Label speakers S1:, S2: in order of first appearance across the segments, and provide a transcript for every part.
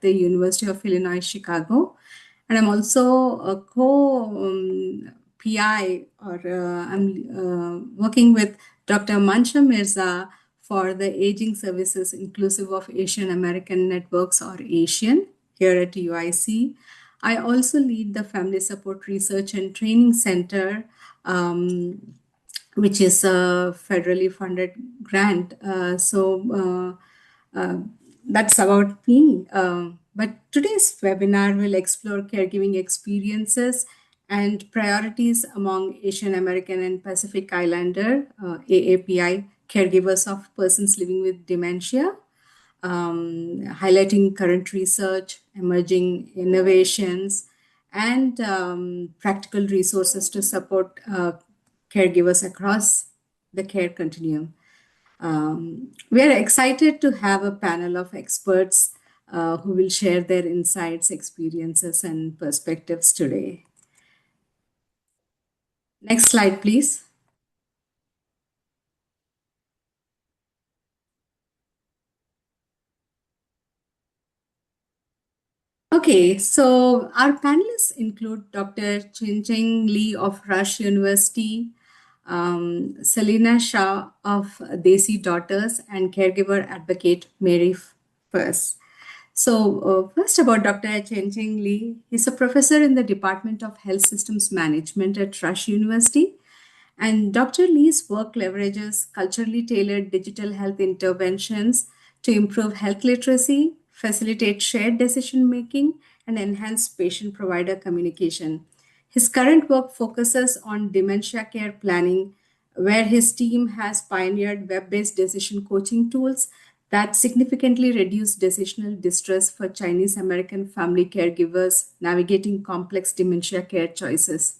S1: the University of Illinois, Chicago. And I'm also a co-PI, or I'm working with Dr. Mansha Mirza for the Aging Services Inclusive of Asian American Networks, or ASIAN, here at UIC. I also lead the Family Support Research and Training Center, which is a federally funded grant. That's about me. But today's webinar will explore caregiving experiences and priorities among Asian American and Pacific Islander AAPI caregivers of persons living with dementia, highlighting current research, emerging innovations, and practical resources to support caregivers across the care continuum. We are excited to have a panel of experts who will share their insights, experiences, and perspectives today. Next slide, please. Okay, so our panelists include Dr. Chincheng Lee of Rush University, Selena Shah of Desi Daughters, and caregiver advocate Mary First. So, first about Dr. Chencheng Lee. He's a professor in the Department of Health Systems Management at Rush University. And Dr. Lee's work leverages culturally tailored digital health interventions to improve health literacy, facilitate shared decision making, and enhance patient provider communication. His current work focuses on dementia care planning, where his team has pioneered web based decision coaching tools that significantly reduce decisional distress for Chinese American family caregivers navigating complex dementia care choices.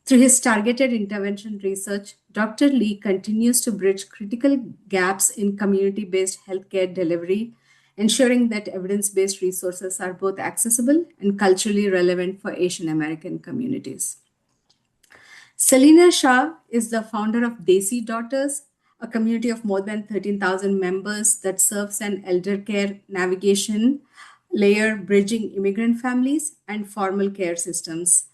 S1: Through his targeted intervention research, Dr. Lee continues to bridge critical gaps in community based healthcare delivery, ensuring that evidence based resources are both accessible and culturally relevant for Asian American communities. Selena Shah is the founder of Desi Daughters, a community of more than 13,000 members that serves an elder care navigation layer bridging immigrant families and formal care systems.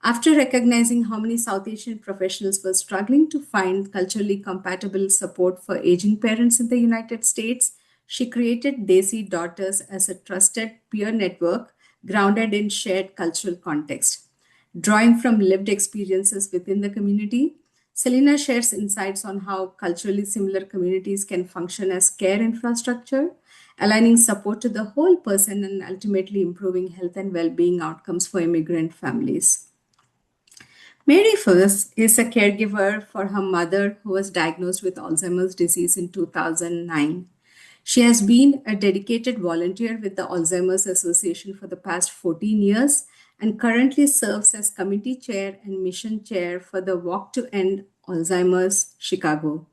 S1: After recognizing how many South Asian professionals were struggling to find culturally compatible support for aging parents in the United States, she created Desi Daughters as a trusted peer network grounded in shared cultural context. Drawing from lived experiences within the community, Selena shares insights on how culturally similar communities can function as care infrastructure, aligning support to the whole person and ultimately improving health and well being outcomes for immigrant families. Mary First is a caregiver for her mother who was diagnosed with Alzheimer's disease in 2009. She has been a dedicated volunteer with the Alzheimer's Association for the past 14 years and currently serves as committee chair and mission chair for the Walk to End Alzheimer's Chicago.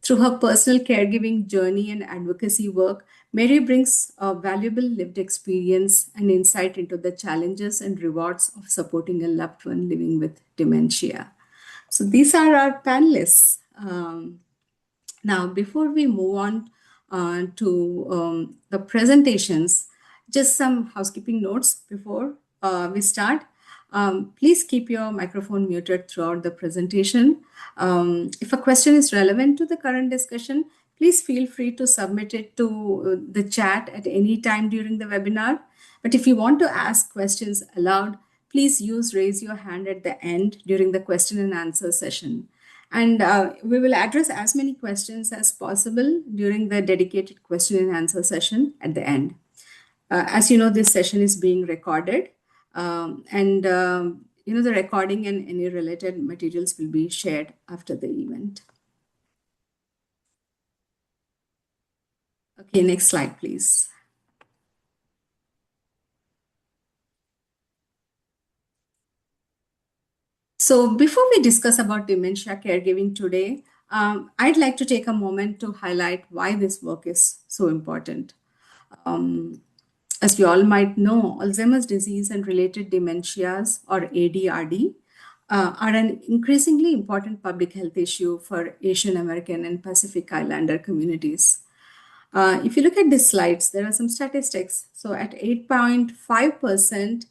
S1: Through her personal caregiving journey and advocacy work, Mary brings a valuable lived experience and insight into the challenges and rewards of supporting a loved one living with dementia. So these are our panelists. Now, before we move on to the presentations, just some housekeeping notes before we start. Please keep your microphone muted throughout the presentation. If a question is relevant to the current discussion, please feel free to submit it to the chat at any time during the webinar. But if you want to ask questions aloud, please use raise your hand at the end during the question and answer session. And we will address as many questions as possible during the dedicated question and answer session at the end. As you know, this session is being recorded. The recording and any related materials will be shared after the event. Okay, next slide, please. So before we discuss about dementia caregiving today, I'd like to take a moment to highlight why this work is so important. As we all might know, Alzheimer's disease and related dementias, or ADRD, are an increasingly important public health issue for Asian American and Pacific Islander communities. If you look at these slides, there are some statistics. So at 8.5%,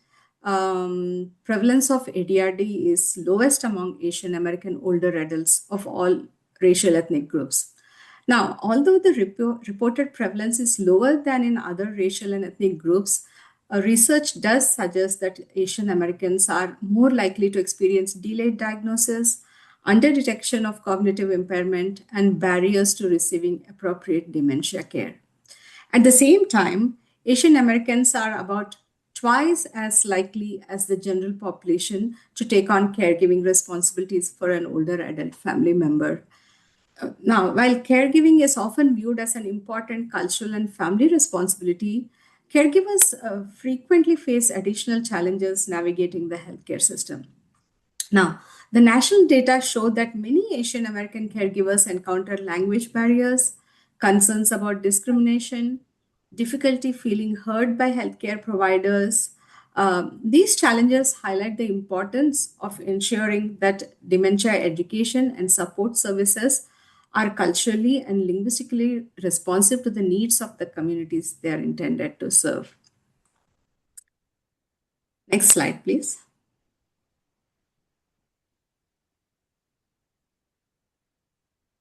S1: prevalence of ADRD is lowest among Asian American older adults of all racial ethnic groups. Now, although the reported prevalence is lower than in other racial and ethnic groups, research does suggest that Asian Americans are more likely to experience delayed diagnosis, underdetection of cognitive impairment, and barriers to receiving appropriate dementia care. At the same time, Asian Americans are about twice as likely as the general population to take on caregiving responsibilities for an older adult family member. Now, while caregiving is often viewed as an important cultural and family responsibility, caregivers frequently face additional challenges navigating the healthcare system. Now, the national data show that many Asian American caregivers encounter language barriers, concerns about discrimination, difficulty feeling heard by healthcare providers. These challenges highlight the importance of ensuring that dementia education and support services are culturally and linguistically responsive to the needs of the communities they are intended to serve. Next slide, please.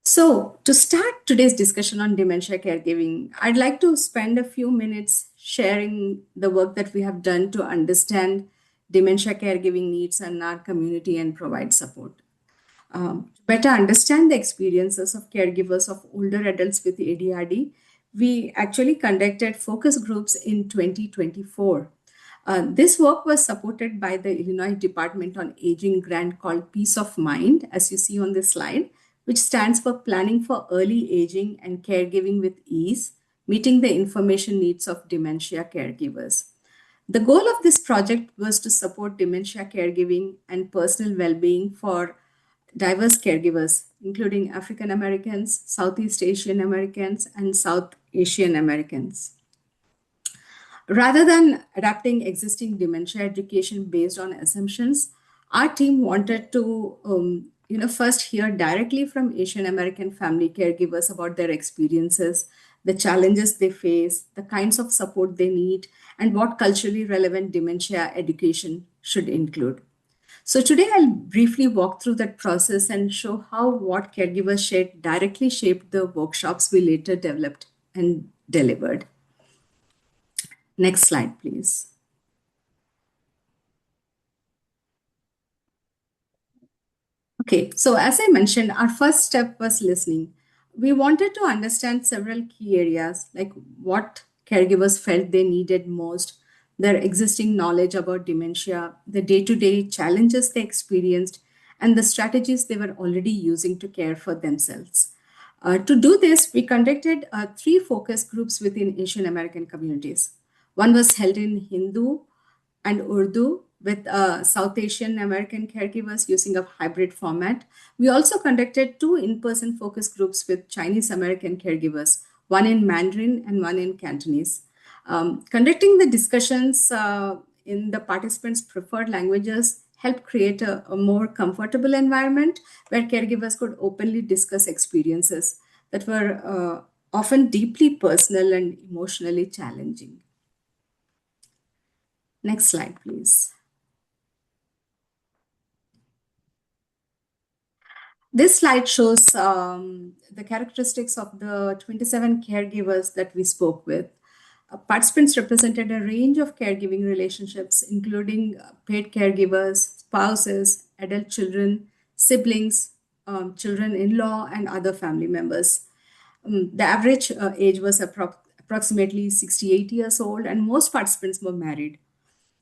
S1: So, to start today's discussion on dementia caregiving, I'd like to spend a few minutes sharing the work that we have done to understand dementia caregiving needs in our community and provide support. To better understand the experiences of caregivers of older adults with ADHD, we actually conducted focus groups in 2024. This work was supported by the Illinois Department on Aging grant called Peace of Mind, as you see on this slide, which stands for Planning for Early Aging and Caregiving with Ease, meeting the information needs of dementia caregivers. The goal of this project was to support dementia caregiving and personal well being for diverse caregivers, including African Americans, Southeast Asian Americans, and South Asian Americans. Rather than adapting existing dementia education based on assumptions, our team wanted to first hear directly from Asian American family caregivers about their experiences, the challenges they face, the kinds of support they need, and what culturally relevant dementia education should include. So today I'll briefly walk through that process and show how what caregivers shared directly shaped the workshops we later developed and delivered. Next slide, please. Okay, so as I mentioned, our first step was listening. We wanted to understand several key areas like what caregivers felt they needed most, their existing knowledge about dementia, the day to day challenges they experienced, and the strategies they were already using to care for themselves. To do this, we conducted three focus groups within Asian American communities. One was held in Hindu and Urdu with South Asian American caregivers using a hybrid format. We also conducted two in person focus groups with Chinese American caregivers, one in Mandarin and one in Cantonese. Conducting the discussions in the participants' preferred languages helped create a more comfortable environment where caregivers could openly discuss experiences that were often deeply personal and emotionally challenging. Next slide, please. This slide shows the characteristics of the 27 caregivers that we spoke with. Participants represented a range of caregiving relationships, including paid caregivers, spouses, adult children, siblings, children in law, and other family members. The average age was approximately 68 years old, and most participants were married.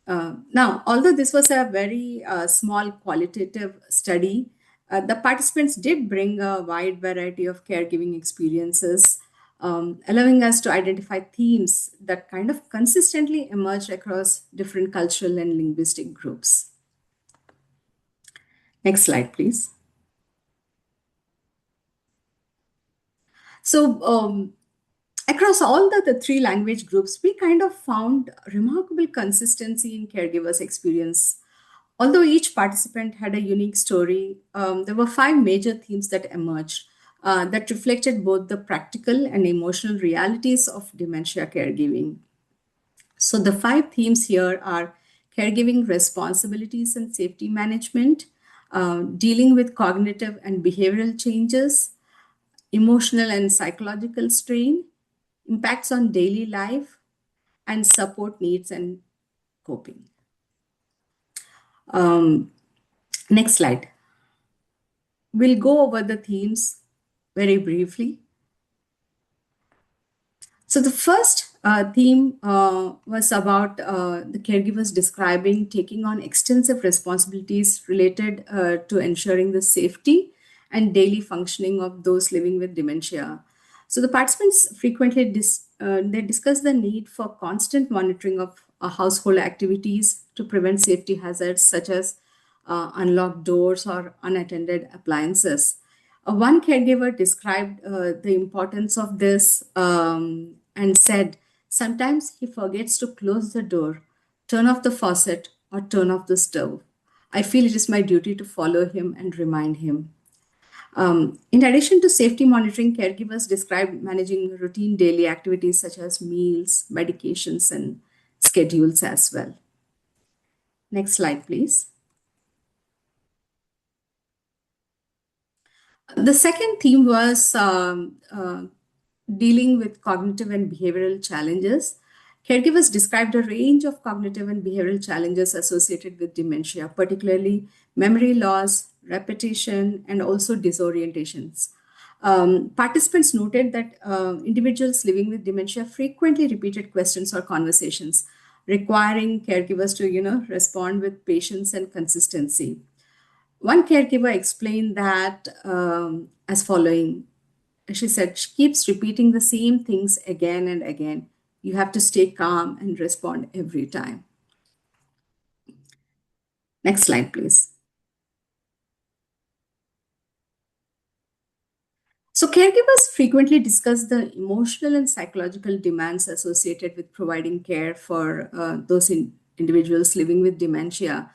S1: Now, although this was a very small qualitative study, the participants did bring a wide variety of caregiving experiences, allowing us to identify themes that kind of consistently emerged across different cultural and linguistic groups. Next slide, please. So, across all the three language groups, we kind of found remarkable consistency in caregivers' experience. Although each participant had a unique story, there were five major themes that emerged. that reflected both the practical and emotional realities of dementia caregiving. So, the five themes here are caregiving responsibilities and safety management, dealing with cognitive and behavioral changes, emotional and psychological strain, impacts on daily life, and support needs and coping. Um, Next slide. We'll go over the themes very briefly. So the first theme was about the caregivers describing taking on extensive responsibilities related to ensuring the safety and daily functioning of those living with dementia. So the participants frequently they discuss the need for constant monitoring of household activities to prevent safety hazards such as unlocked doors or unattended appliances. One caregiver described the importance of this and said, sometimes he forgets to close the door, turn off the faucet, or turn off the stove. I feel it is my duty to follow him and remind him. In addition to safety monitoring, caregivers described managing routine daily activities such as meals, medications, and schedules as well. Next slide, please. The second theme was dealing with cognitive and behavioral challenges. Caregivers described a range of cognitive and behavioral challenges associated with dementia, particularly memory loss, repetition, and also disorientations. Participants noted that individuals living with dementia frequently repeated questions or conversations, requiring caregivers to, respond with patience and consistency. One caregiver explained that as following. She said, she keeps repeating the same things again and again. You have to stay calm and respond every time. Next slide, please. So, caregivers frequently discuss the emotional and psychological demands associated with providing care for those individuals living with dementia.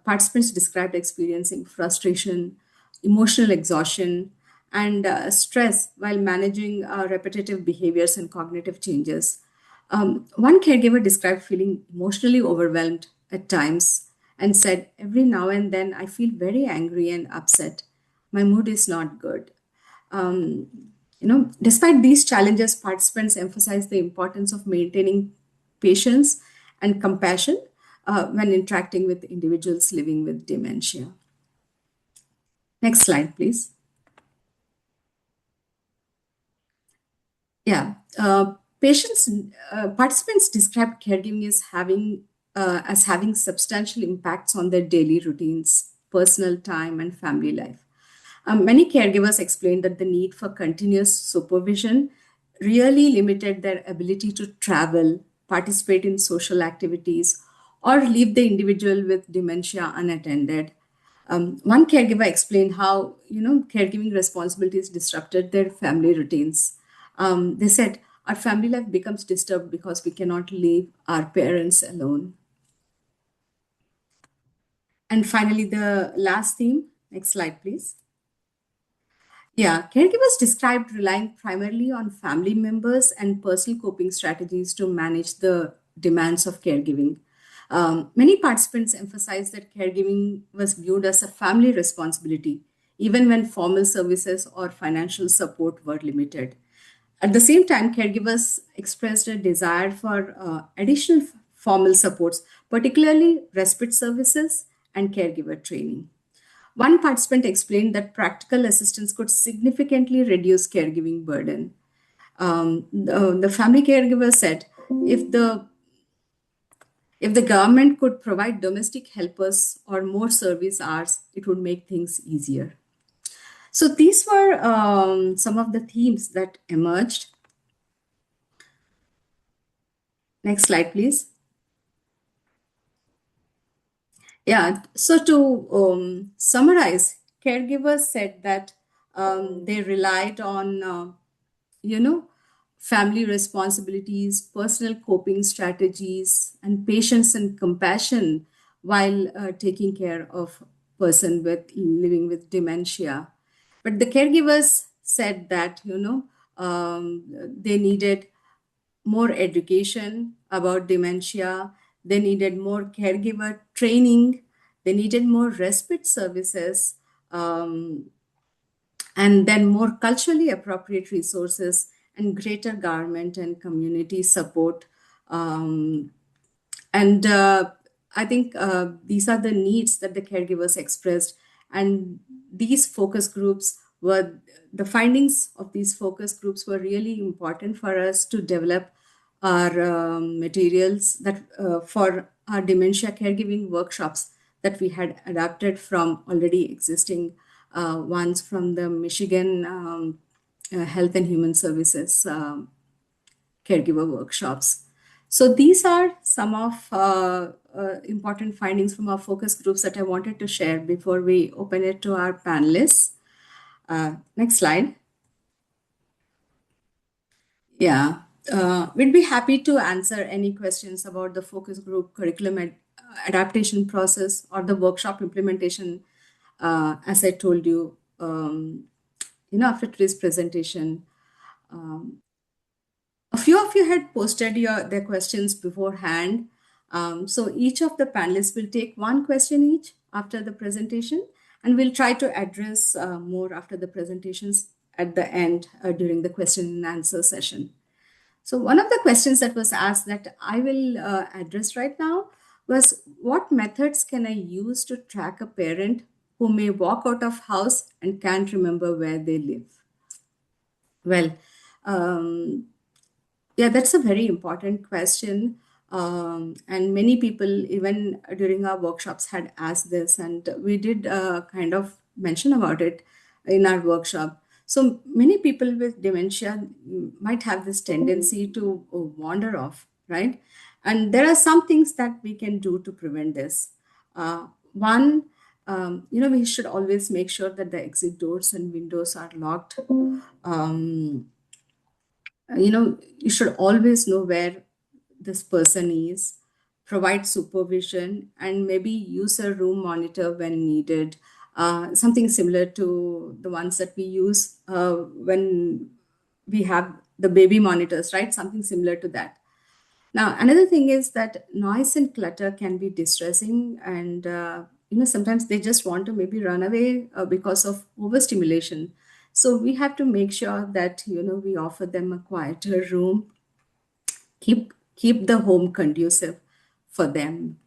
S1: Participants described experiencing frustration, emotional exhaustion, and stress while managing repetitive behaviors and cognitive changes. One caregiver described feeling emotionally overwhelmed at times and said, every now and then I feel very angry and upset. My mood is not good. um, Despite these challenges, participants emphasize the importance of maintaining patience and compassion when interacting with individuals living with dementia. Next slide, please. Yeah, patients participants described caregiving as having substantial impacts on their daily routines, personal time, and family life. Many caregivers explained that the need for continuous supervision really limited their ability to travel, participate in social activities, or leave the individual with dementia unattended. One caregiver explained how caregiving responsibilities disrupted their family routines. They said, "Our family life becomes disturbed because we cannot leave our parents alone." And finally, the last theme. Next slide, please. Yeah, caregivers described relying primarily on family members and personal coping strategies to manage the demands of caregiving. Many participants emphasized that caregiving was viewed as a family responsibility, even when formal services or financial support were limited. At the same time, caregivers expressed a desire for additional formal supports, particularly respite services and caregiver training. One participant explained that practical assistance could significantly reduce caregiving burden. The family caregiver said, if the government could provide domestic helpers or more service hours, it would make things easier. So these were some of the themes that emerged. Next slide, please. Yeah, so to summarize, caregivers said that they relied on, you know, family responsibilities, personal coping strategies, and patience and compassion while taking care of person with living with dementia. But the caregivers said that, they needed more education about dementia, they needed more caregiver training, they needed more respite services, um, and then more culturally appropriate resources and greater government and community support. Um, and I think these are the needs that the caregivers expressed. And these focus groups were the findings of these focus groups were really important for us to develop our materials that for our dementia caregiving workshops that we had adapted from already existing ones from the Michigan Health and Human Services caregiver workshops. So these are some of important findings from our focus groups that I wanted to share before we open it to our panelists. Next slide. Yeah, we'd be happy to answer any questions about the focus group curriculum adaptation process or the workshop implementation. As I told you, after today's presentation, a few of you had posted their questions beforehand. So each of the panelists will take one question each after the presentation, and we'll try to address more after the presentations at the end during the question and answer session. So one of the questions that was asked that I will address right now was, what methods can I use to track a parent who may walk out of house and can't remember where they live? Well, um, yeah, that's a very important question. And many people, even during our workshops, had asked this, and we did kind of mention about it in our workshop. So many people with dementia might have this tendency to wander off, right? And there are some things that we can do to prevent this. One, we should always make sure that the exit doors and windows are locked. Um, you should always know where this person is, provide supervision, and maybe use a room monitor when needed, something similar to the ones that we use when we have the baby monitors, right? Something similar to that. Now, another thing is that noise and clutter can be distressing, and sometimes they just want to maybe run away because of overstimulation. So we have to make sure that we offer them a quieter room, keep the home conducive for them.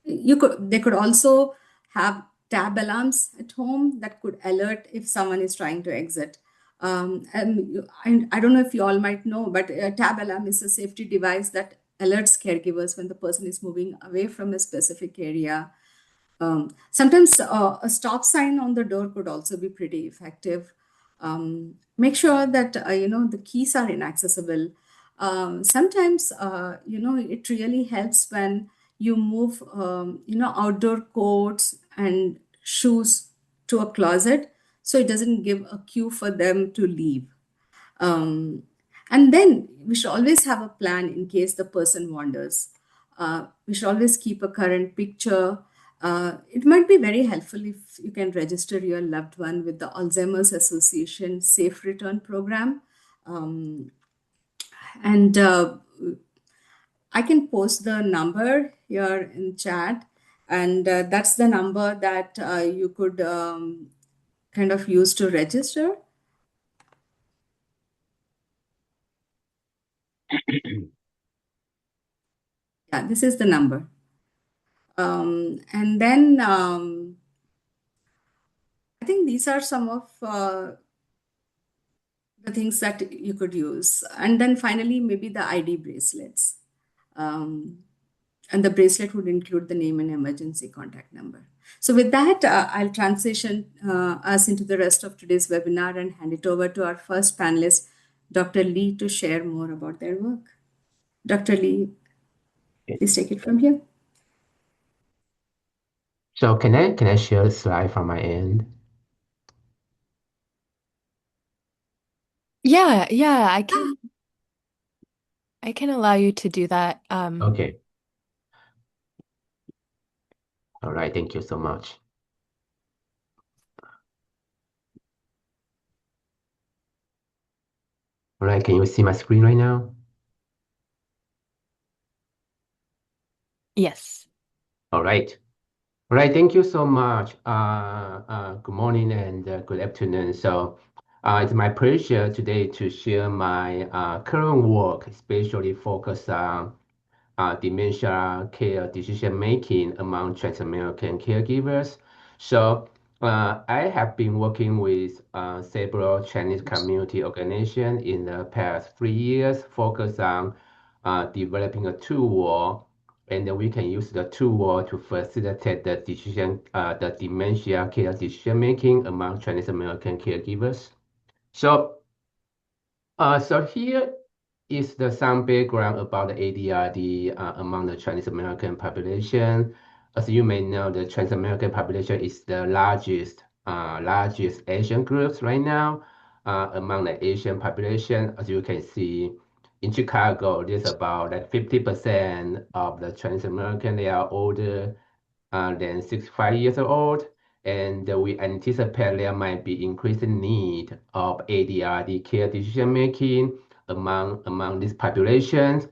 S1: They could also have tab alarms at home that could alert if someone is trying to exit. I don't know if you all might know, but a tab alarm is a safety device that alerts caregivers when the person is moving away from a specific area. Sometimes a stop sign on the door could also be pretty effective. Make sure that the keys are inaccessible. Sometimes it really helps when you move outdoor coats and shoes to a closet, so it doesn't give a cue for them to leave. Um, and then we should always have a plan in case the person wanders. We should always keep a current picture. It might be very helpful if you can register your loved one with the Alzheimer's Association Safe Return Program. Um, and I can post the number here in chat, and that's the number that you could kind of use to register. Yeah, this is the number. And then I think these are some of the things that you could use. And then finally, maybe the ID bracelets. Um, and the bracelet would include the name and emergency contact number. So with that, I'll transition us into the rest of today's webinar and hand it over to our first panelist, Dr. Lee, to share more about their work. Dr. Lee, please take it from here.
S2: So can I share a slide from my end?
S3: Yeah, I can allow you to do that.
S2: Okay. All right. Thank you so much. All right, can you see my screen right now?
S3: Yes.
S2: All right. All right, thank you so much. Good morning and good afternoon. It's my pleasure today to share my current work, especially focus on dementia care decision making among Trans-American caregivers. I have been working with several Chinese community organizations in the past 3 years, focused on developing a tool, and then we can use the tool to facilitate the dementia care decision making among Chinese American caregivers. So here is some background about the ADRD among the Chinese American population. As you may know, the Chinese American population is the largest Asian groups right now among the Asian population. As you can see, in Chicago, there's about like 50% of the Chinese American. They are older than 65 years old, and we anticipate there might be increasing need of ADRD care decision making among these populations.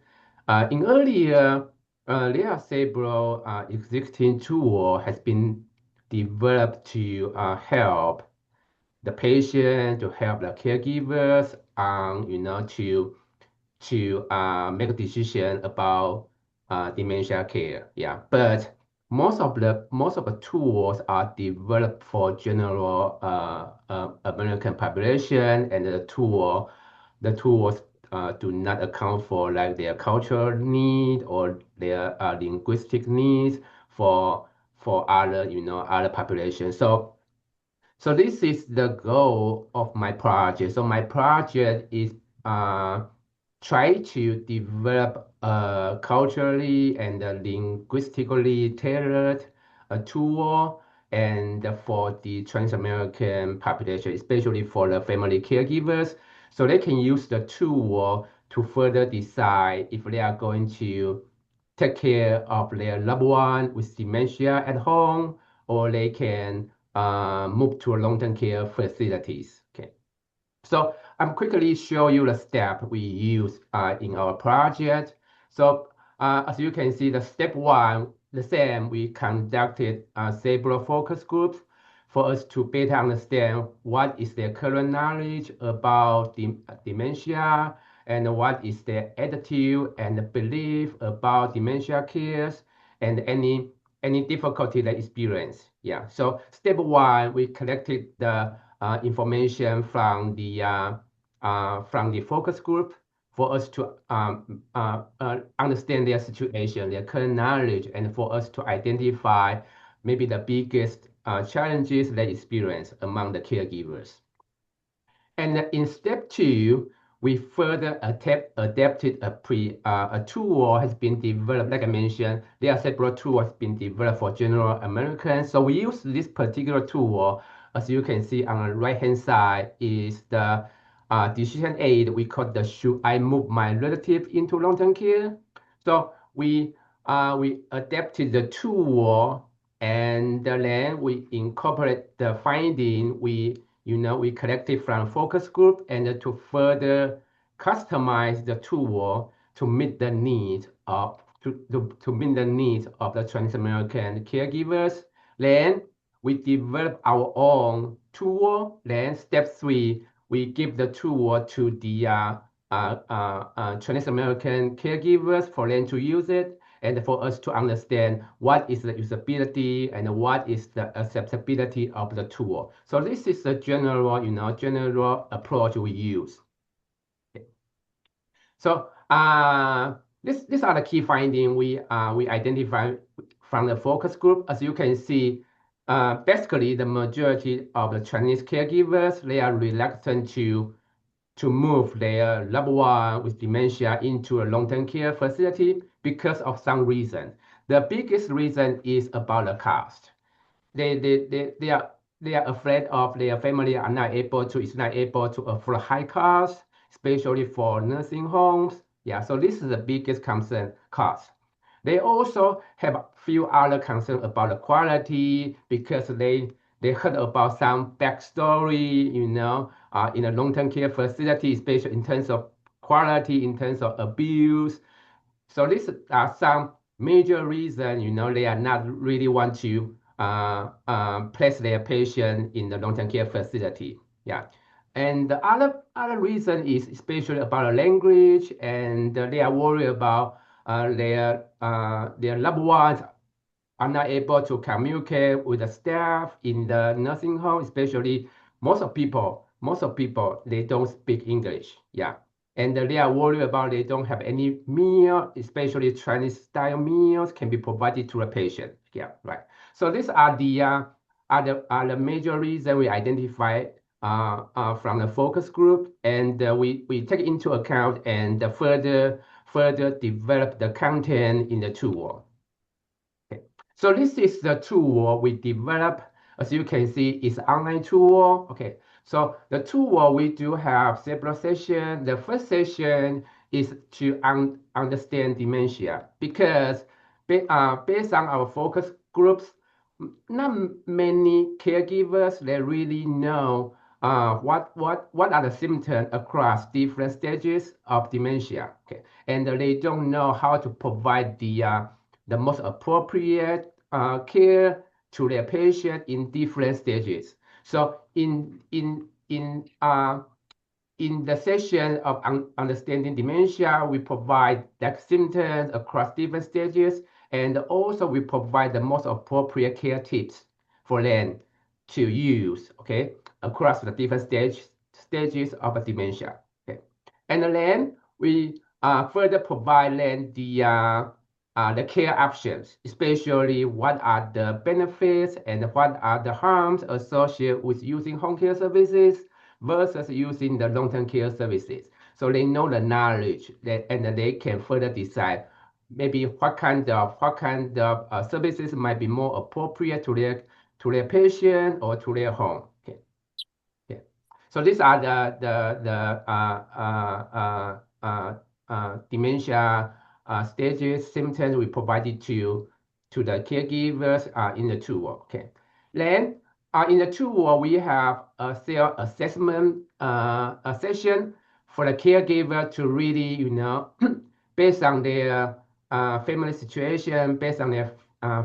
S2: In earlier, there are several existing tools has been developed to help the patient, to help the caregivers, make a decision about dementia care. Yeah, but most of the tools are developed for general American population, and the tools do not account for like their cultural need or their linguistic needs for other populations. So this is the goal of my project. So my project is uh, try to develop a culturally and linguistically tailored tool and for the Trans-American population, especially for the family caregivers, so they can use the tool to further decide if they are going to take care of their loved one with dementia at home, or they can move to a long-term care facilities. Okay. So I'm quickly show you the step we use in our project. So as you can see, the step one, the same, we conducted several focus groups for us to better understand what is their current knowledge about dementia, and what is their attitude and belief about dementia cares, and any difficulty they experience. Yeah. So step one, we collected the information from the focus group for us to understand their situation, their current knowledge, and for us to identify maybe the biggest challenges they experience among the caregivers. And in step two, we further adapted a tool has been developed. Like I mentioned, there are several tools been developed for general Americans. So we use this particular tool. As you can see on the right-hand side is the decision aid. We call the "Should I move my relative into long-term care?" So we adapted the tool, and then we incorporate the finding we collected from focus group, and to further customize the tool to meet the needs of the Trans-American caregivers. Then we develop our own tool. Then step three, we give the tool to the Chinese American caregivers for them to use it, and for us to understand what is the usability and what is the acceptability of the tool. So this is the general approach we use. So these are the key findings we identified from the focus group. As you can see, basically the majority of the Chinese caregivers, they are reluctant to move their loved one with dementia into a long-term care facility because of some reason. The biggest reason is about the cost. They are afraid of their family is not able to afford high cost, especially for nursing homes. Yeah, so this is the biggest concern, cost. They also have a few other concerns about the quality, because they heard about some backstory, in a long-term care facility, especially in terms of quality, in terms of abuse. So these are some major reasons, they are not really want to place their patient in the long-term care facility. Yeah. And the other reason is especially about the language, and they are worried about their loved ones are not able to communicate with the staff in the nursing home, especially most of people, they don't speak English. Yeah. And they are worried about they don't have any meal, especially Chinese style meals can be provided to the patient. Yeah, right. So these are the major reason we identify from the focus group, and we take into account and further develop the content in the tool. Okay. So this is the tool we developed. As you can see, it's an online tool. Okay. So the tool, we do have several sessions. The first session is to understand dementia, because based on our focus groups, not many caregivers, they really know what are the symptoms across different stages of dementia. Okay. And they don't know how to provide the most appropriate care to their patient in different stages. So in the session of understanding dementia, we provide that symptoms across different stages, and also we provide the most appropriate care tips for them to use, okay, across the different stages of dementia. Okay. And then we further provide them the care options, especially what are the benefits and what are the harms associated with using home care services versus using the long-term care services. So they know the knowledge and they can further decide maybe what kind of services might be more appropriate to their patient or to their home. Okay. Yeah. So these are the dementia stages, symptoms we provided to the caregivers in the tool. Okay. Then in the tool, we have a self-assessment session for the caregiver to really, based on their family situation, based on their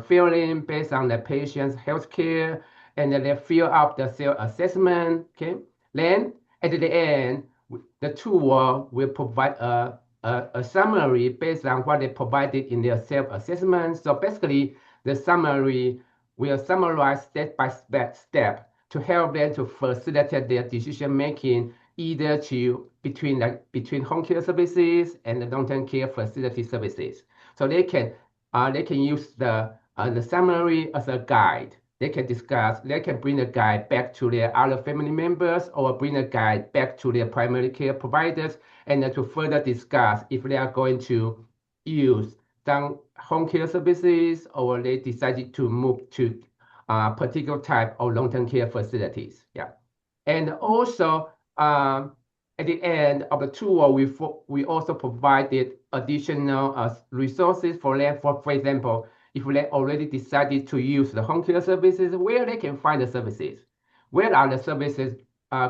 S2: feeling, based on the patient's health care, and then they fill out the self-assessment. Okay. Then at the end, the tool will provide a summary based on what they provided in their self-assessment. So basically, the summary will summarize step by step to help them to facilitate their decision making, either between home care services and the long-term care facility services. So they can use the summary as a guide. They can bring the guide back to their other family members or bring the guide back to their primary care providers, and to further discuss if they are going to use some home care services or they decided to move to a particular type of long-term care facilities. Yeah. And also, at the end of the tour, we also provided additional resources for them. For example, if they already decided to use the home care services, where they can find the services, where are the services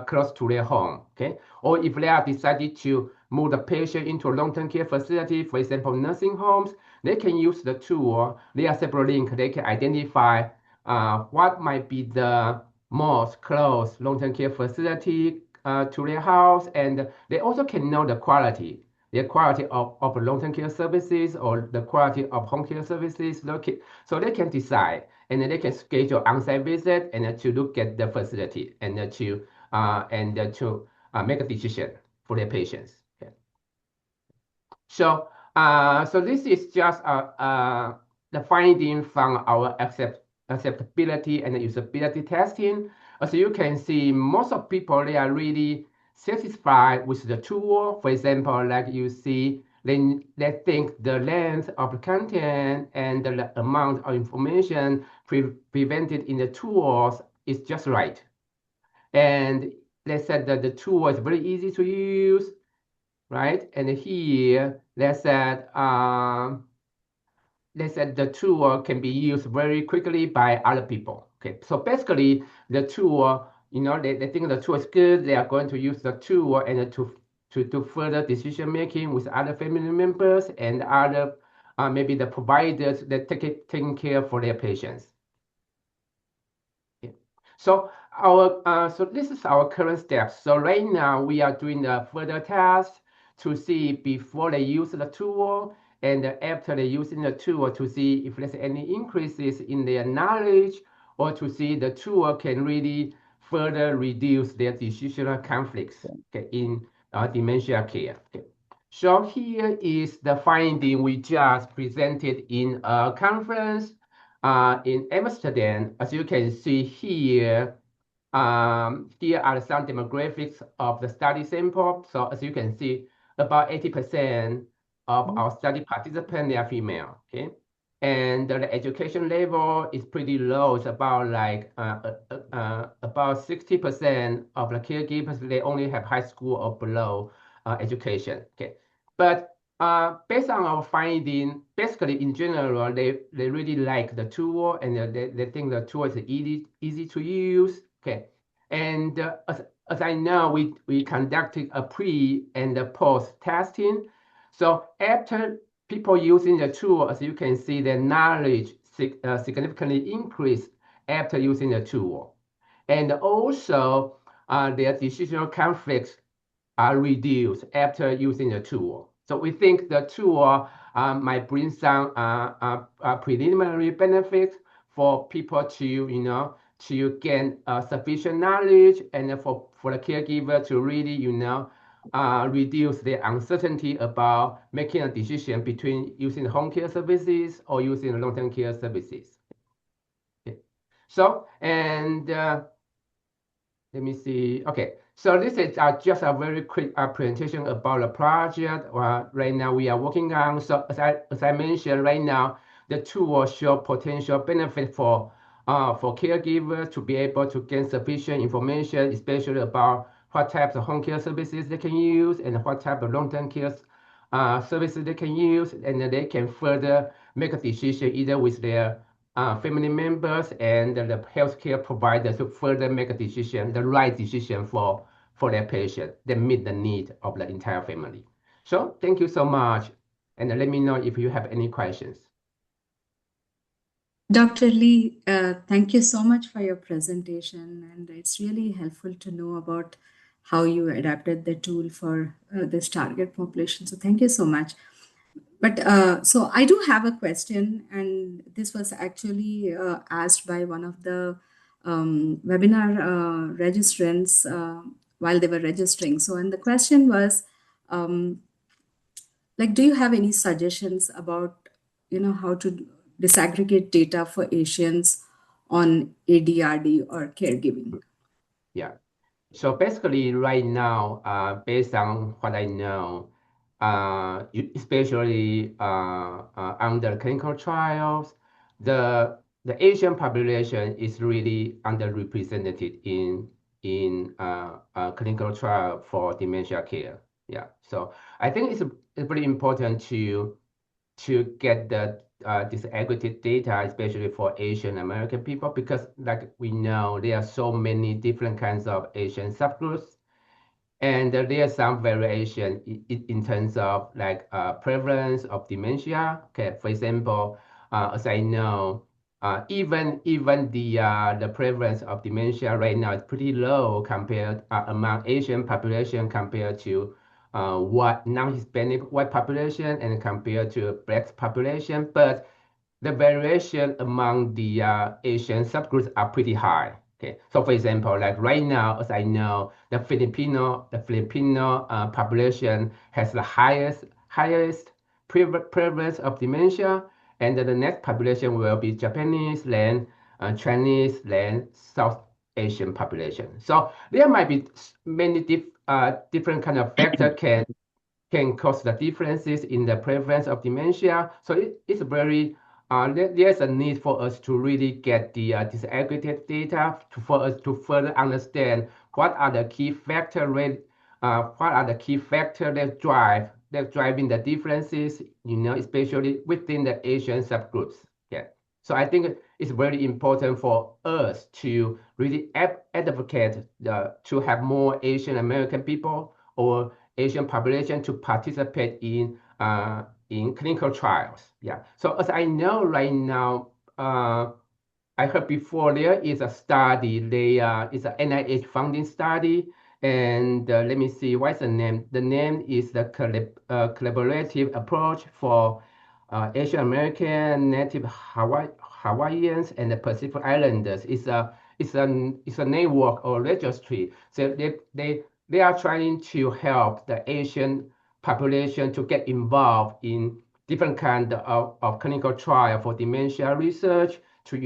S2: close to their home, okay? Or if they are decided to move the patient into a long-term care facility, for example, nursing homes, they can use the tool. They are separate link. They can identify what might be the most close long-term care facility to their house, and they also can know the quality of long-term care services or the quality of home care services located, so they can decide, and then they can schedule on-site visit and to look at the facility and to make a decision for their patients. Okay. So this is just the finding from our acceptability and usability testing. As you can see, most of people, they are really satisfied with the tool. For example, like you see, they think the length of the content and the amount of information presented in the tools is just right. And they said that the tool is very easy to use, right? And here they said the tool can be used very quickly by other people. Okay, so basically the tool, they think the tool is good. They are going to use the tool and to do further decision making with other family members and other maybe the providers that taking care for their patients. Okay. So so this is our current steps. So right now we are doing the further test to see before they use the tool and after they using the tool to see if there's any increases in their knowledge or to see the tool can really further reduce their decisional conflicts, okay, in dementia care. Okay. So here is the finding we just presented in a conference in Amsterdam. As you can see here, here are some demographics of the study sample. So as you can see, about 80% of our study participants, they are female, okay? And the education level is pretty low. It's about like about 60% of the caregivers, they only have high school or below education, okay? But based on our finding, basically in general, they really like the tool and they think the tool is easy to use. Okay, and as I know, we conducted a pre and a post testing. So after people using the tool, as you can see, their knowledge significantly increased after using the tool, and also their decisional conflicts are reduced after using the tool. So we think the tool might bring some preliminary benefits for people to, to gain sufficient knowledge and for the caregiver to really, reduce the uncertainty about making a decision between using home care services or using long-term care services. Okay. So, and let me see. Okay, so this is just a very quick presentation about the project right now we are working on. So as I mentioned right now, the tool show potential benefit for caregivers to be able to gain sufficient information, especially about what types of home care services they can use and what type of long-term care services they can use, and then they can further make a decision either with their family members and the healthcare providers to further make a decision, the right decision for their patient that meet the need of the entire family. So thank you so much, and let me know if you have any questions.
S1: Dr. Lee, thank you so much for your presentation, and it's really helpful to know about how you adapted the tool for this target population. So, thank you so much. But so I do have a question, and this was actually asked by one of the webinar registrants while they were registering. So, and the question was, um, like, do you have any suggestions about, how to disaggregate data for Asians on ADRD or caregiving?
S2: Yeah. So basically, right now, based on what I know, especially under clinical trials, the Asian population is really underrepresented in clinical trial for dementia care. Yeah. So I think it's very important to get the disaggregated data, especially for Asian American people, because like we know, there are so many different kinds of Asian subgroups, and there are some variation in terms of like prevalence of dementia. Okay, for example, as I know, even the prevalence of dementia right now is pretty low compared among Asian population compared to what non-Hispanic white population and compared to Black population, but the variation among the Asian subgroups are pretty high. Okay, so for example, like right now, as I know, the Filipino population has the highest prevalence of dementia, and the next population will be Japanese, then Chinese, then South Asian population. So there might be many different kind of factor can cause the differences in the prevalence of dementia. So it's very there's a need for us to really get the disaggregated data for us to further understand what are the key factors that driving the differences, especially within the Asian subgroups. Yeah. So I think it's very important for us to really advocate to have more Asian American people or Asian population to participate in clinical trials. Yeah. So as I know right now, I heard before there is a study. It's an NIH funding study, and let me see what's the name. The name is the collaborative approach for Asian American, Native Hawaiians, and the Pacific Islanders. It's a network or registry. So they are trying to help the Asian population to get involved in different kind of clinical trial for dementia research to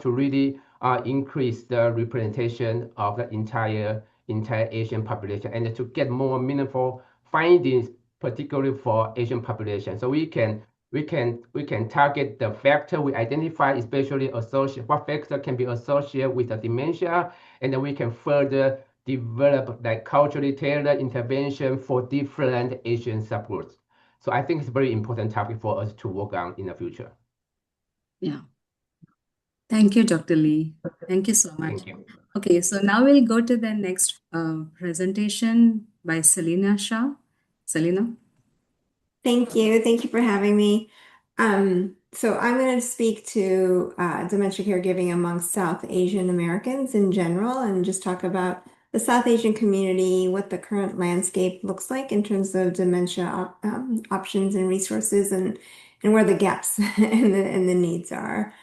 S2: really increase the representation of the entire Asian population and to get more meaningful findings, particularly for Asian population. So we can target the factor we identify, especially associate what factor can be associated with the dementia, and then we can further develop like culturally tailored intervention for different Asian subgroups. So I think it's a very important topic for us to work on in the future.
S1: Yeah. Thank you, Dr. Lee. Thank you so much.
S2: Thank you.
S1: Okay, so now we'll go to the next presentation by Selena Shah. Selena?
S4: Thank you. Thank you for having me. So I'm going to speak to dementia caregiving amongst South Asian Americans in general and just talk about the South Asian community, what the current landscape looks like in terms of dementia options and resources and where the gaps and the needs are.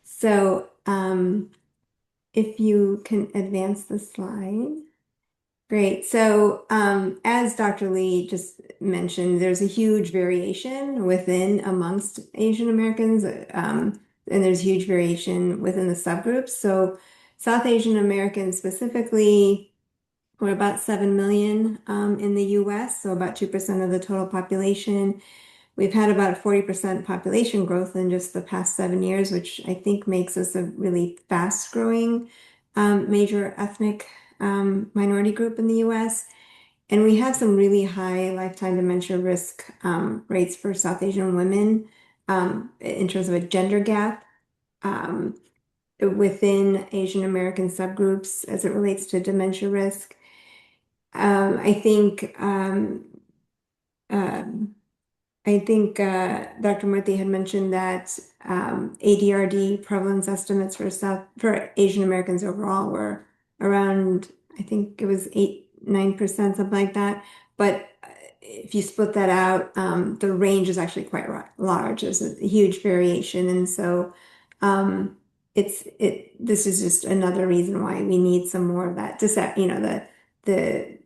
S4: So if you can advance the slide. Great. So, as Dr. Lee just mentioned, there's a huge variation within amongst Asian Americans, and there's huge variation within the subgroups. So, South Asian Americans specifically, we're about 7 million in the US, so about 2% of the total population. We've had about 40% population growth in just the past 7 years, which I think makes us a really fast-growing major ethnic minority group in the US. And we have some really high lifetime dementia risk rates for South Asian women in terms of a gender gap within Asian American subgroups as it relates to dementia risk. I think Dr. Murthy had mentioned that ADRD prevalence estimates for Asian Americans overall were around, I think it was 8-9%, something like that. But if you split that out, the range is actually quite large. There's a huge variation, and so this is just another reason why we need some more of that. Just that,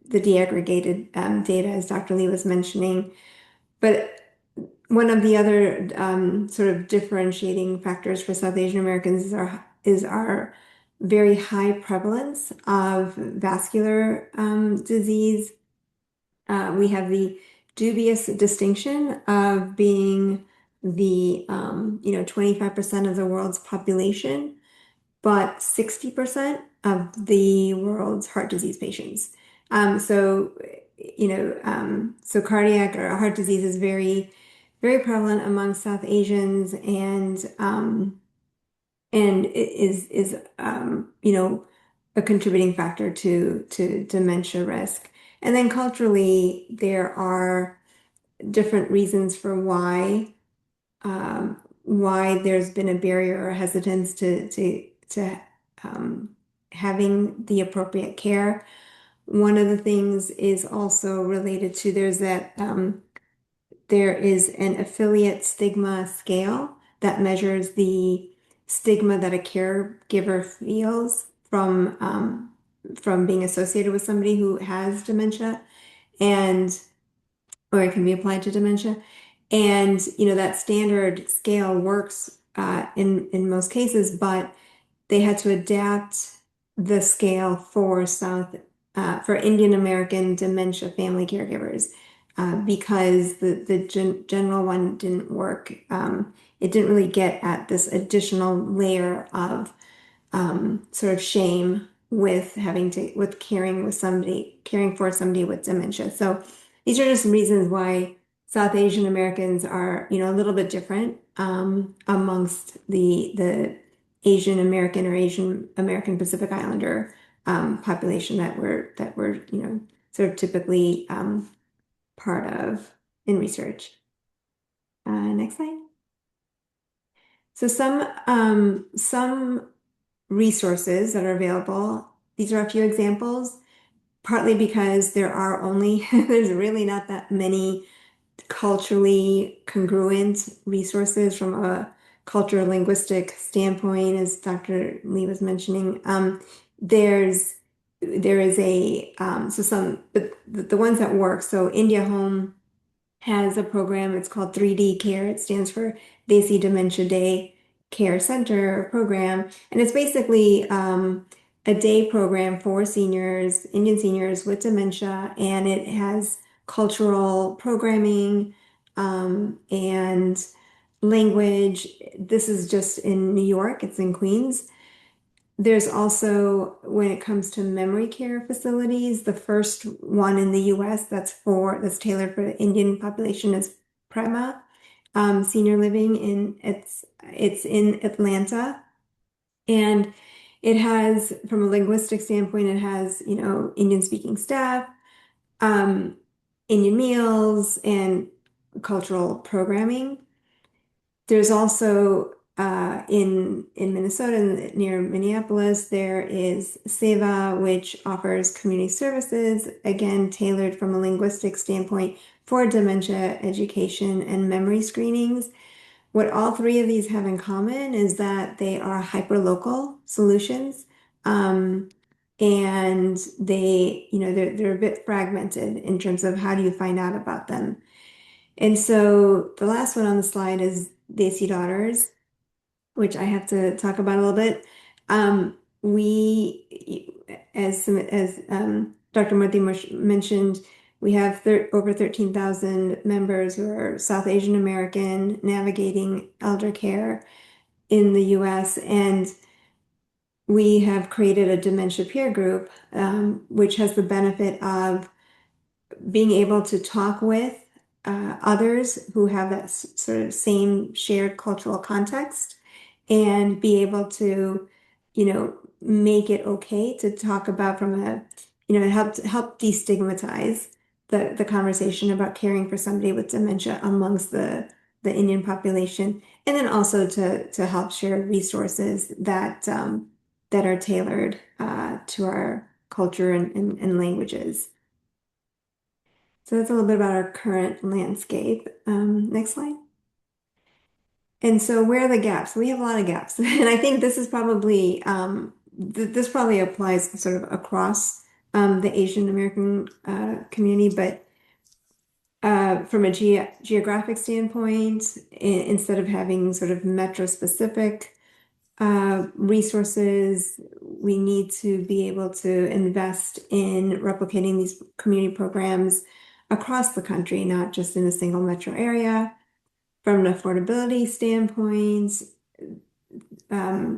S4: the deaggregated data, as Dr. Lee was mentioning. But one of the other sort of differentiating factors for South Asian Americans is our very high prevalence of vascular disease. We have the dubious distinction of being the 25% of the world's population, but 60% of the world's heart disease patients. So cardiac or heart disease is very, very prevalent among South Asians and it is a contributing factor to dementia risk. And then culturally, there are different reasons for why there's been a barrier or hesitance to having the appropriate care. One of the things is also related to there is an affiliate stigma scale that measures the stigma that a caregiver feels from being associated with somebody who has dementia or it can be applied to dementia. And that standard scale works in most cases, but they had to adapt the scale for Indian American dementia family caregivers because the general one didn't work. It didn't really get at this additional layer of sort of shame with caring for somebody with dementia. So these are just reasons why South Asian Americans are a little bit different amongst the Asian American or Asian American Pacific Islander population that we're sort of typically part of in research. Next slide. So some resources that are available. These are a few examples, partly because there's really not that many culturally congruent resources from a cultural linguistic standpoint, as Dr. Lee was mentioning. There's there is a so some but the ones that work. So India Home has a program. It's called 3D Care. It stands for Desi Dementia Day Care Center program, and it's basically a day program for seniors, Indian seniors with dementia, and it has cultural programming and language. This is just in New York. It's in Queens. There's also, when it comes to memory care facilities, the first one in the US that's tailored for the Indian population is Prema Senior Living it's in Atlanta. And it has, from a linguistic standpoint, it has, Indian speaking staff, um, Indian meals, and cultural programming. There's also in Minnesota, near Minneapolis, there is Seva, which offers community services, again, tailored from a linguistic standpoint for dementia education and memory screenings. What all three of these have in common is that they are hyperlocal solutions. Um, and they're a bit fragmented in terms of how do you find out about them. And so the last one on the slide is Desi Daughters, which I have to talk about a little bit. We, as Dr. Murthy mentioned, we have over 13,000 members who are South Asian American navigating elder care in the US, and we have created a dementia peer group, which has the benefit of being able to talk with others who have that sort of same shared cultural context and be able to, make it okay to talk about from a, help destigmatize the conversation about caring for somebody with dementia amongst the Indian population, and then also to help share resources that are tailored to our culture and languages. So that's a little bit about our current landscape. Next slide. And so where are the gaps? We have a lot of gaps. And I think this is probably, this probably applies sort of across the Asian American community, but from a geographic standpoint, instead of having sort of metro-specific resources, we need to be able to invest in replicating these community programs across the country, not just in a single metro area. From an affordability standpoint,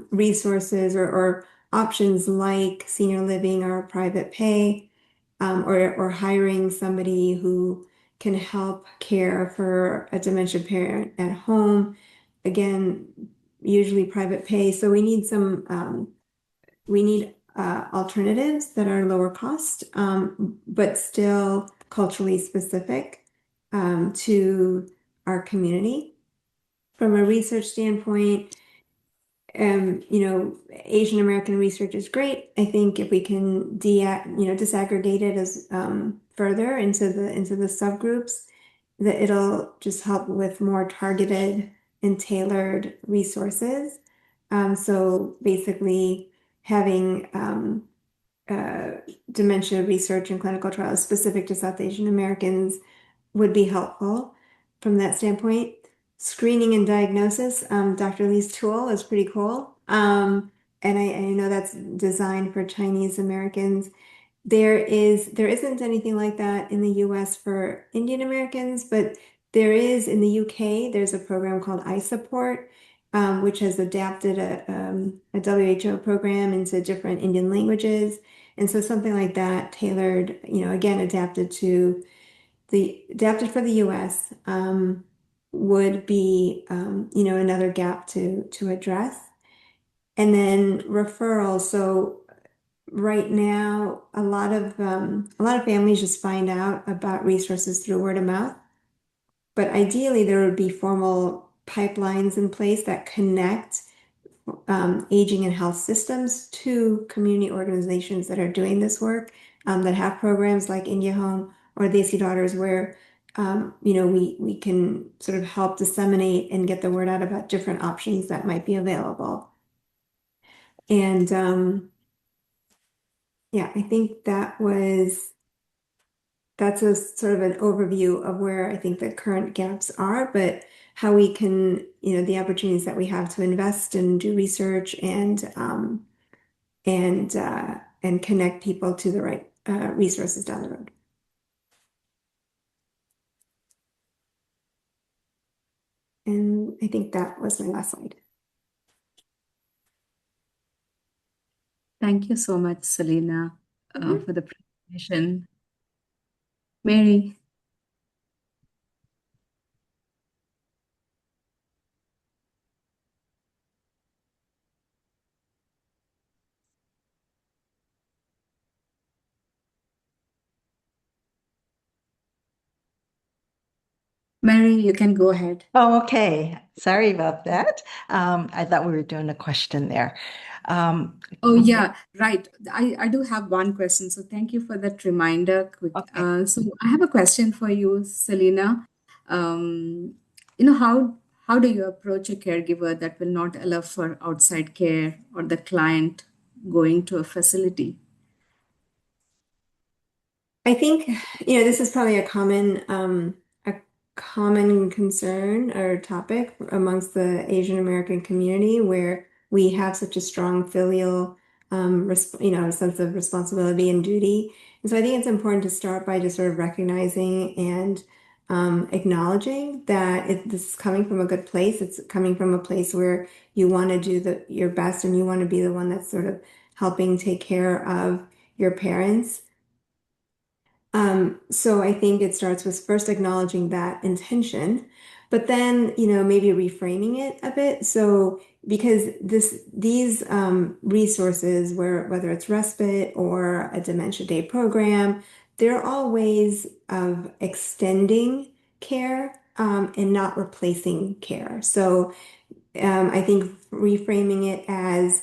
S4: resources or options like senior living or private pay, or hiring somebody who can help care for a dementia parent at home. Again, usually private pay. So we need alternatives that are lower cost, but still culturally specific to our community. From a research standpoint, Asian American research is great. I think if we can disaggregate it as further into the subgroups, that it'll just help with more targeted and tailored resources. So basically having dementia research and clinical trials specific to South Asian Americans would be helpful from that standpoint. Screening and diagnosis, Dr. Lee's tool is pretty cool. And I know that's designed for Chinese Americans. There isn't anything like that in the US for Indian Americans, but there is in the UK. There's a program called iSupport, which has adapted a WHO program into different Indian languages. And so something like that tailored, again, adapted for the US, would be, another gap to address. And then referrals. So right now, a lot of families just find out about resources through word of mouth. But ideally, there would be formal pipelines in place that connect aging and health systems to community organizations that are doing this work, that have programs like India Home or Desi Daughters, where we can sort of help disseminate and get the word out about different options that might be available. And yeah, I think that's a sort of an overview of where I think the current gaps are, but how we can, the opportunities that we have to invest and do research and connect people to the right resources down the road. And I think that was my last slide.
S1: Thank you so much, Selena,
S4: Mhm.
S1: for the presentation. Mary. Mary, you can go ahead.
S5: Oh, okay. Sorry about that. I thought we were doing a question there.
S1: Oh, yeah, right. I do have one question. So thank you for that reminder. Quick.
S5: Okay.
S1: So I have a question for you, Selena. Um, how do you approach a caregiver that will not allow for outside care or the client going to a facility?
S4: I think, this is probably a common concern or topic amongst the Asian American community where we have such a strong filial, sense of responsibility and duty. And so I think it's important to start by just sort of recognizing and acknowledging that this is coming from a good place. It's coming from a place where you want to do your best and you want to be the one that's sort of helping take care of your parents. So I think it starts with first acknowledging that intention, but then, maybe reframing it a bit. So because these resources, whether it's respite or a dementia day program, they're all ways of extending care, and not replacing care. So I think reframing it as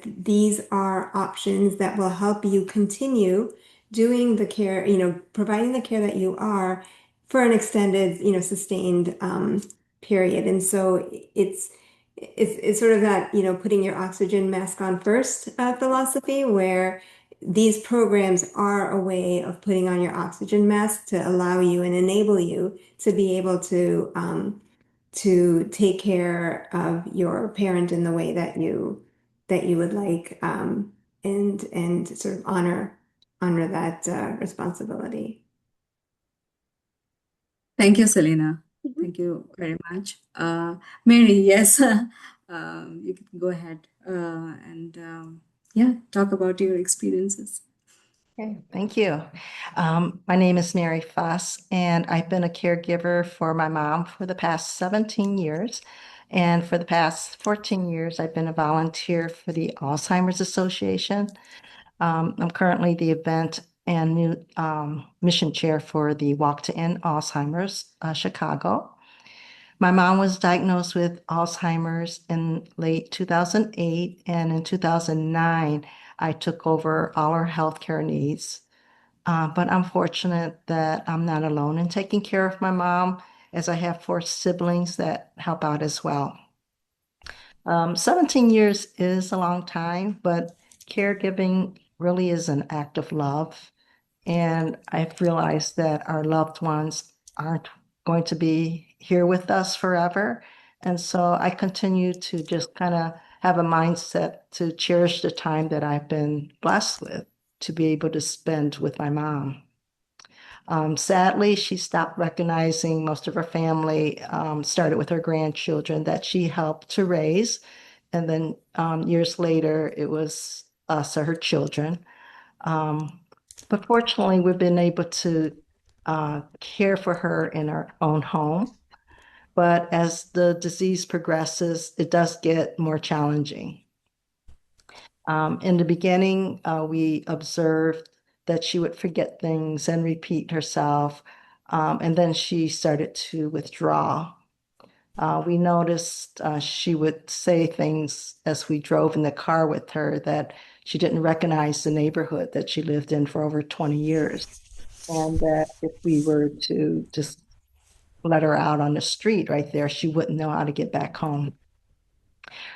S4: these are options that will help you continue doing the care, providing the care that you are for an extended, sustained period. And so it's sort of that, putting your oxygen mask on first philosophy, where these programs are a way of putting on your oxygen mask to allow you and enable you to be able to take care of your parent in the way that you would like, and sort of honor that responsibility.
S1: Thank you, Selena.
S4: Mhm.
S1: Thank you very much. Mary, yes, you can go ahead and yeah, talk about your experiences.
S5: Okay, thank you. My name is Mary Fuss, and I've been a caregiver for my mom for the past 17 years. And for the past 14 years, I've been a volunteer for the Alzheimer's Association. I'm currently the event and new mission chair for the Walk to End Alzheimer's Chicago. My mom was diagnosed with Alzheimer's in late 2008, and in 2009, I took over all her healthcare needs. But I'm fortunate that I'm not alone in taking care of my mom, as I have four siblings that help out as well. 17 years is a long time, but caregiving really is an act of love. And I've realized that our loved ones aren't going to be here with us forever. And so I continue to just kind of have a mindset to cherish the time that I've been blessed with to be able to spend with my mom. Sadly, she stopped recognizing most of her family, started with her grandchildren that she helped to raise. And then years later, it was us or her children. Um, but fortunately, we've been able to care for her in her own home. But as the disease progresses, it does get more challenging. In the beginning, we observed that she would forget things and repeat herself. And then she started to withdraw. We noticed she would say things as we drove in the car with her that she didn't recognize the neighborhood that she lived in for over 20 years. And that if we were to just let her out on the street right there, she wouldn't know how to get back home.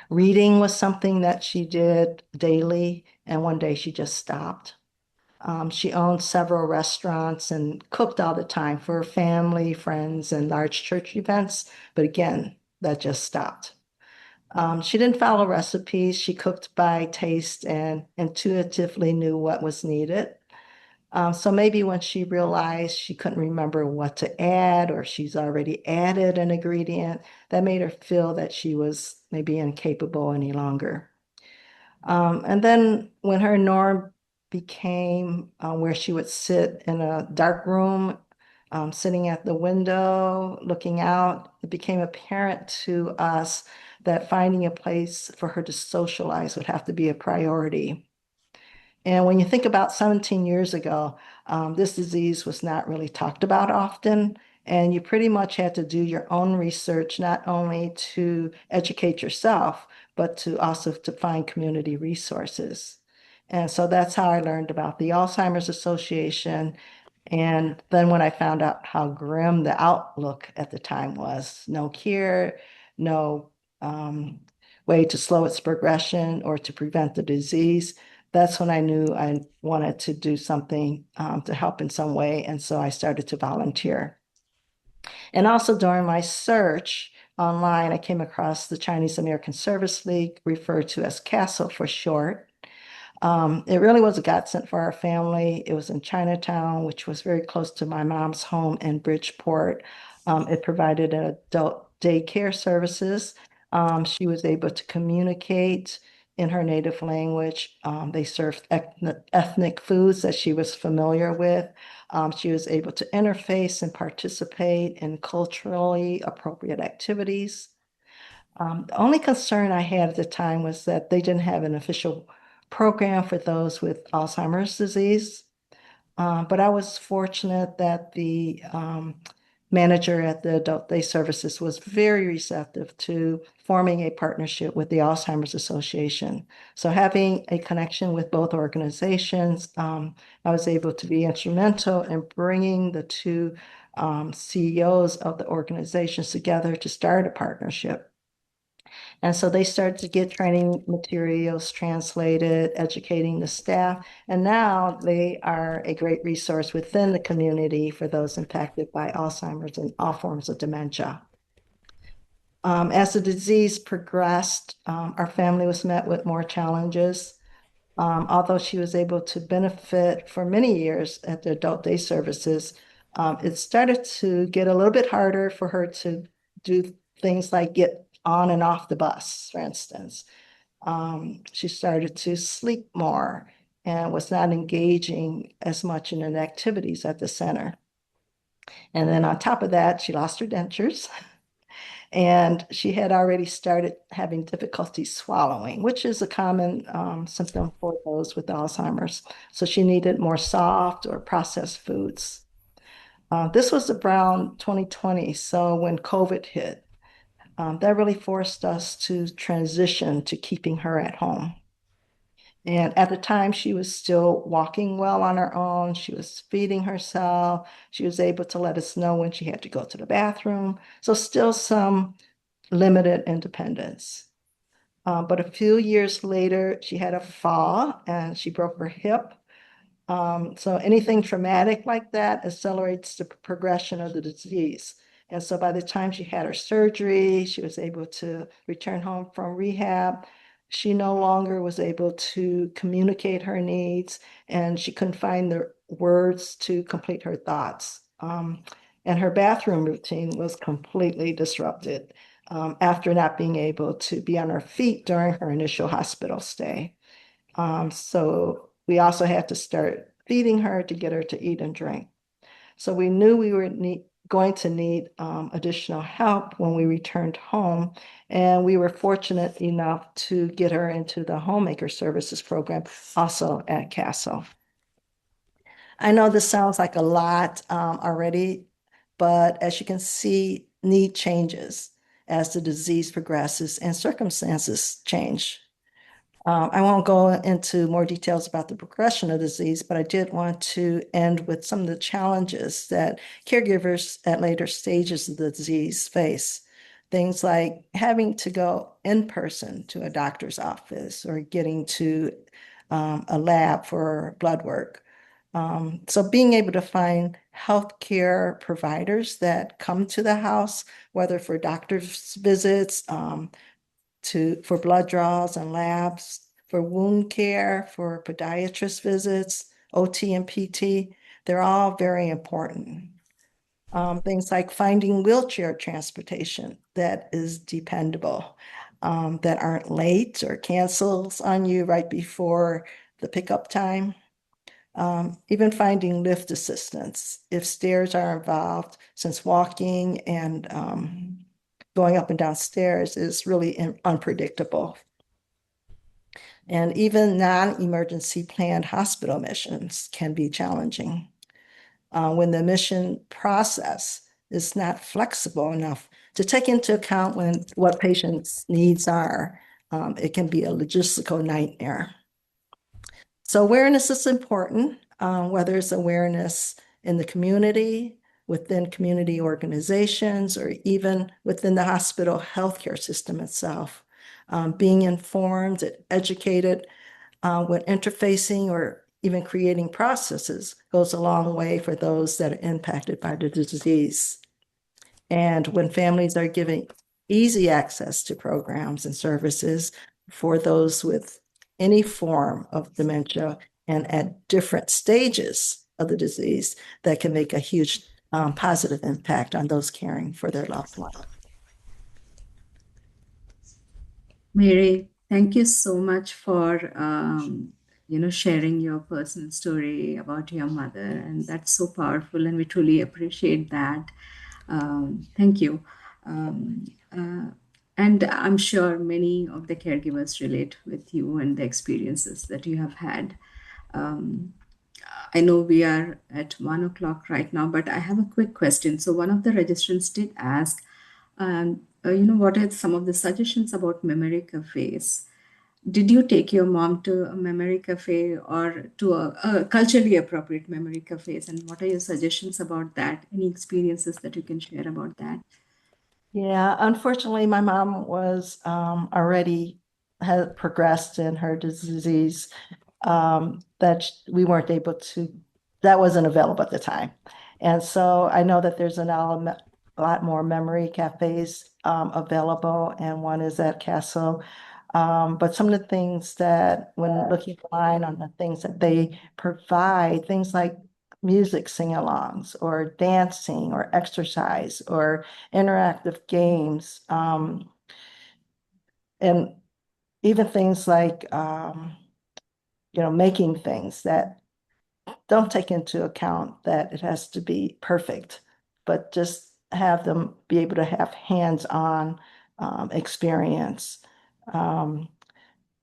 S5: Reading was something that she did daily, and one day she just stopped. She owned several restaurants and cooked all the time for her family, friends, and large church events. But again, that just stopped. She didn't follow recipes. She cooked by taste and intuitively knew what was needed. So maybe when she realized she couldn't remember what to add or she's already added an ingredient, that made her feel that she was maybe incapable any longer. And then when her norm became where she would sit in a dark room, sitting at the window, looking out, it became apparent to us that finding a place for her to socialize would have to be a priority. And when you think about 17 years ago, this disease was not really talked about often. And you pretty much had to do your own research, not only to educate yourself, but to also to find community resources. And so that's how I learned about the Alzheimer's Association. And then when I found out how grim the outlook at the time was, no cure, no way to slow its progression or to prevent the disease, that's when I knew I wanted to do something to help in some way. And so I started to volunteer. And also during my search online, I came across the Chinese American Service League, referred to as CAStle for short. It really was a godsend for our family. It was in Chinatown, which was very close to my mom's home in Bridgeport. It provided adult daycare services. She was able to communicate in her native language. They served ethnic foods that she was familiar with. She was able to interface and participate in culturally appropriate activities. The only concern I had at the time was that they didn't have an official program for those with Alzheimer's disease. But I was fortunate that the manager at the Adult Day Services was very receptive to forming a partnership with the Alzheimer's Association. So having a connection with both organizations, I was able to be instrumental in bringing the two CEOs of the organizations together to start a partnership. And so they started to get training materials translated, educating the staff, and now they are a great resource within the community for those impacted by Alzheimer's and all forms of dementia. As the disease progressed, our family was met with more challenges. Although she was able to benefit for many years at the adult day services, it started to get a little bit harder for her to do things like get on and off the bus, for instance. She started to sleep more and was not engaging as much in the activities at the center. And then on top of that, she lost her dentures. And she had already started having difficulty swallowing, which is a common symptom for those with Alzheimer's. So she needed more soft or processed foods. This was around 2020. So when COVID hit, that really forced us to transition to keeping her at home. And at the time, she was still walking well on her own. She was feeding herself. She was able to let us know when she had to go to the bathroom. So still some limited independence. But a few years later, she had a fall and she broke her hip. So anything traumatic like that accelerates the progression of the disease. And so by the time she had her surgery, she was able to return home from rehab. She no longer was able to communicate her needs, and she couldn't find the words to complete her thoughts. And her bathroom routine was completely disrupted after not being able to be on her feet during her initial hospital stay. So we also had to start feeding her to get her to eat and drink. So we knew we were going to need additional help when we returned home. And we were fortunate enough to get her into the Homemaker Services program, also at Castle. I know this sounds like a lot already, but as you can see, need changes as the disease progresses and circumstances change. I won't go into more details about the progression of the disease, but I did want to end with some of the challenges that caregivers at later stages of the disease face. Things like having to go in person to a doctor's office or getting to a lab for blood work. So being able to find healthcare providers that come to the house, whether for doctor's visits, for blood draws and labs, for wound care, for podiatrist visits, OT and PT, they're all very important. Things like finding wheelchair transportation that is dependable, that aren't late or cancels on you right before the pickup time. Even finding lift assistance if stairs are involved, since walking and going up and down stairs is really unpredictable. And even non-emergency planned hospital missions can be challenging. When the mission process is not flexible enough to take into account what patients' needs are, it can be a logistical nightmare. So awareness is important, whether it's awareness in the community, within community organizations, or even within the hospital healthcare system itself. Being informed and educated when interfacing or even creating processes goes a long way for those that are impacted by the disease. And when families are given easy access to programs and services for those with any form of dementia and at different stages of the disease, that can make a huge positive impact on those caring for their loved one.
S1: Mary, thank you so much for sharing your personal story about your mother, and that's so powerful, and we truly appreciate that. Thank you. Um, uh, and I'm sure many of the caregivers relate with you and the experiences that you have had. Um, I know we are at 1 o'clock right now, but I have a quick question. So one of the registrants did ask, what are some of the suggestions about memory cafes? Did you take your mom to a memory cafe or to a culturally appropriate memory cafes? And what are your suggestions about that? Any experiences that you can share about that?
S5: Yeah, unfortunately, my mom was already had progressed in her disease, that we weren't able to, that wasn't available at the time. And so I know that there's a lot more memory cafes available, and one is at Castle. But some of the things that, when looking online on the things that they provide, things like music sing-alongs or dancing or exercise or interactive games, and even things like making things that don't take into account that it has to be perfect, but just have them be able to have hands-on experience.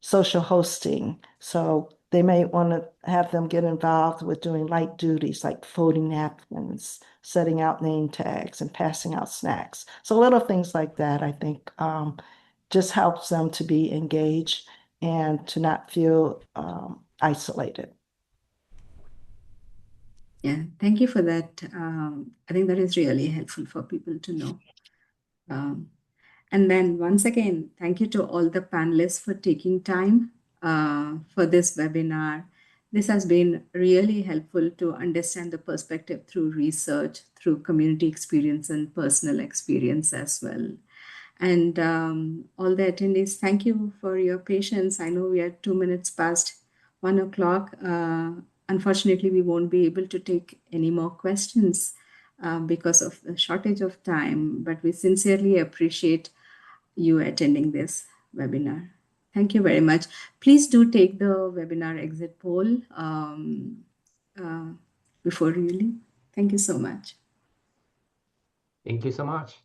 S5: Social hosting. So they may want to have them get involved with doing light duties like folding napkins, setting out name tags, and passing out snacks. So little things like that, I think, just helps them to be engaged and to not feel isolated.
S1: Yeah, thank you for that. I think that is really helpful for people to know. Um, And then once again, thank you to all the panelists for taking time for this webinar. This has been really helpful to understand the perspective through research, through community experience and personal experience as well. And all the attendees, thank you for your patience. I know we are 2 minutes past 1 o'clock. Unfortunately, we won't be able to take any more questions because of the shortage of time, but we sincerely appreciate you attending this webinar. Thank you very much. Please do take the webinar exit poll uh, before you leave. Thank you so much.
S2: Thank you so much.